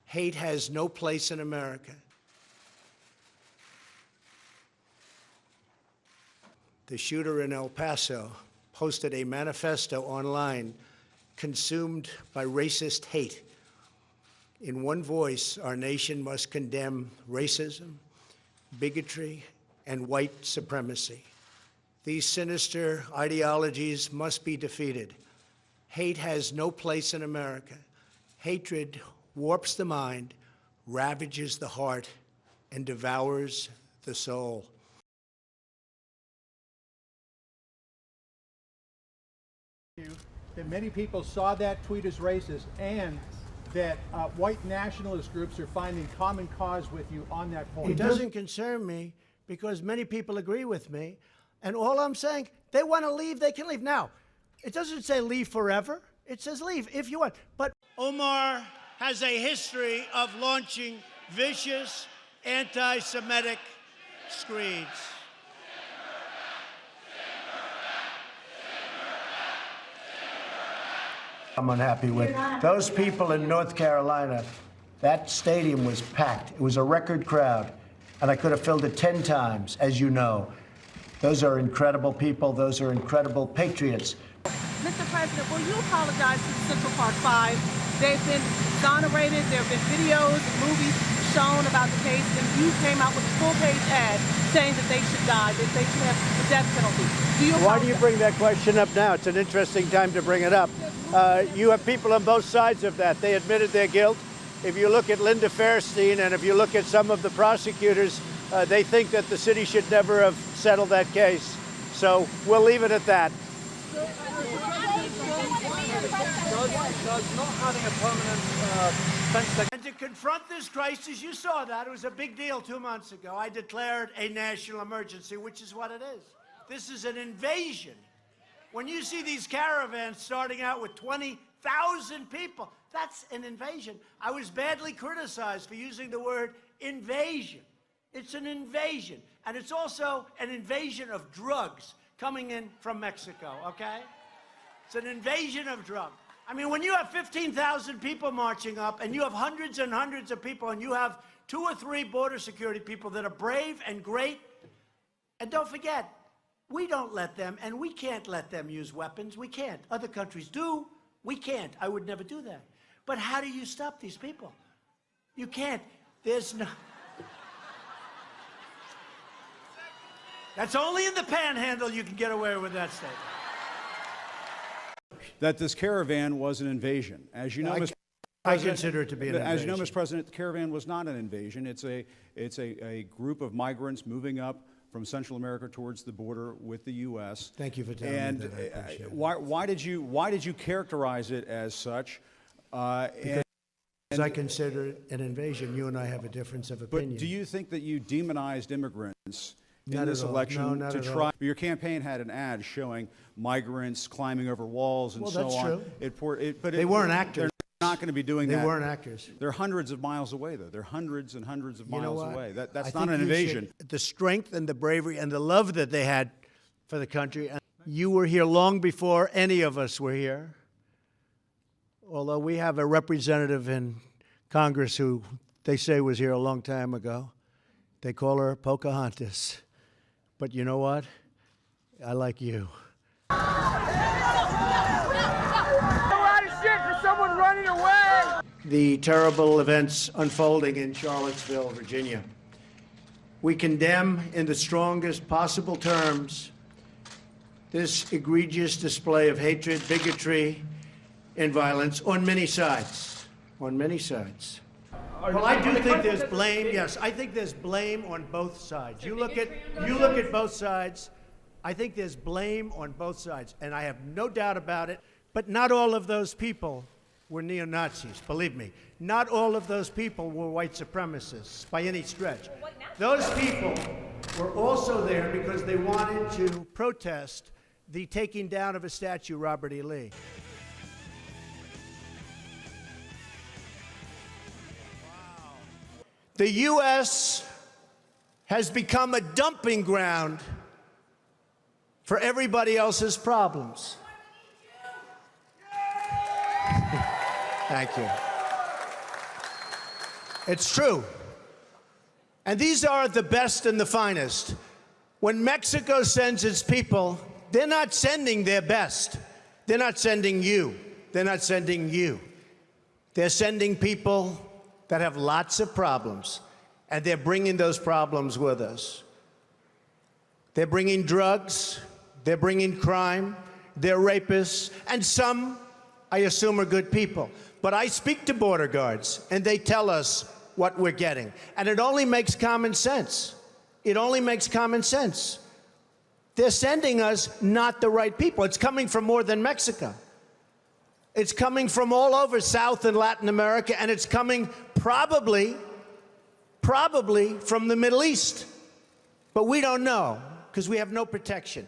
Hate has no place in America. The shooter in El Paso posted a manifesto online consumed by racist hate. In one voice, our nation must condemn racism, bigotry, and white supremacy. These sinister ideologies must be defeated. Hate has no place in America. Hatred warps the mind, ravages the heart, and devours the soul. That many people saw that tweet as racist, and that white nationalist groups are finding common cause with you on that point. It doesn't concern me because many people agree with me, and all I'm saying, they want to leave, they can leave. Now, it doesn't say leave forever. It says leave if you want. But Omar has a history of launching vicious anti-Semitic screeds. I'm unhappy with those people in North Carolina. That stadium was packed. It was a record crowd, and I could have filled it 10 times, as you know. Those are incredible people. Those are incredible patriots. Mr. President, will you apologize to the Central Park Five? They've been exonerated. There have been videos, movies shown about the case, and you came out with a full-page ad saying that they should die, that they should have the death penalty. Why do you bring that question up now? It's an interesting time to bring it up. You have people on both sides of that. They admitted their guilt. If you look at Linda Fairstein and if you look at some of the prosecutors, they think that the city should never have settled that case. So we'll leave it at that. Does not having a permanent fence. And to confront this crisis, you saw that. It was a big deal 2 months ago. I declared a national emergency, which is what it is. This is an invasion. When you see these caravans starting out with 20,000 people, that's an invasion. I was badly criticized for using the word invasion. It's an invasion. And it's also an invasion of drugs coming in from Mexico, okay? It's an invasion of drugs. I mean, when you have 15,000 people marching up and you have hundreds and hundreds of people and you have 2 or 3 border security people that are brave and great, and don't forget, we don't let them, and we can't let them use weapons. We can't. Other countries do. We can't. I would never do that. But how do you stop these people? You can't. There's no... That's only in the panhandle you can get away with that statement. That this caravan was an invasion. As you know, Mr. I consider it to be an invasion. As you know, Mr. President, the caravan was not an invasion. It's a group of migrants moving up from Central America towards the border with the U.S. Thank you for telling me that. I appreciate it. Why did you characterize it as such? Because I consider it an invasion. You and I have a difference of opinion. But do you think that you demonized immigrants in Not this at all. election No, not to at try? all. Your campaign had an ad showing migrants climbing over walls and so on. Well, that's true. But They weren't actors. They're not going to be doing that. They weren't actors. They're hundreds of miles away, though. They're hundreds and hundreds of miles away. That's I not think an you invasion. should- The strength and the bravery and the love that they had for the country. And you were here long before any of us were here. Although we have a representative in Congress who they say was here a long time ago. They call her Pocahontas. But you know what? I like you. A lot of shit for someone running away. The terrible events unfolding in Charlottesville, Virginia. We condemn in the strongest possible terms this egregious display of hatred, bigotry, and violence on many sides. On many sides. Well, I do think there's blame. Yes, I think there's blame on both sides. You look at both sides. I think there's blame on both sides, and I have no doubt about it. But not all of those people were neo-Nazis, believe me. Not all of those people were white supremacists by any stretch. Those people were also there because they wanted to protest the taking down of a statue, Robert E. Lee. The U.S. has become a dumping ground for everybody else's problems. Thank you. It's true. And these are the best and the finest. When Mexico sends its people, they're not sending their best. They're not sending you. They're not sending you. They're sending people that have lots of problems, and they're bringing those problems with us. They're bringing drugs, they're bringing crime, they're rapists, and some, I assume, are good people. But I speak to border guards, and they tell us what we're getting. And it only makes common sense. It only makes common sense. They're sending us not the right people. It's coming from more than Mexico. It's coming from all over South and Latin America, and it's coming probably from the Middle East. But we don't know, because we have no protection.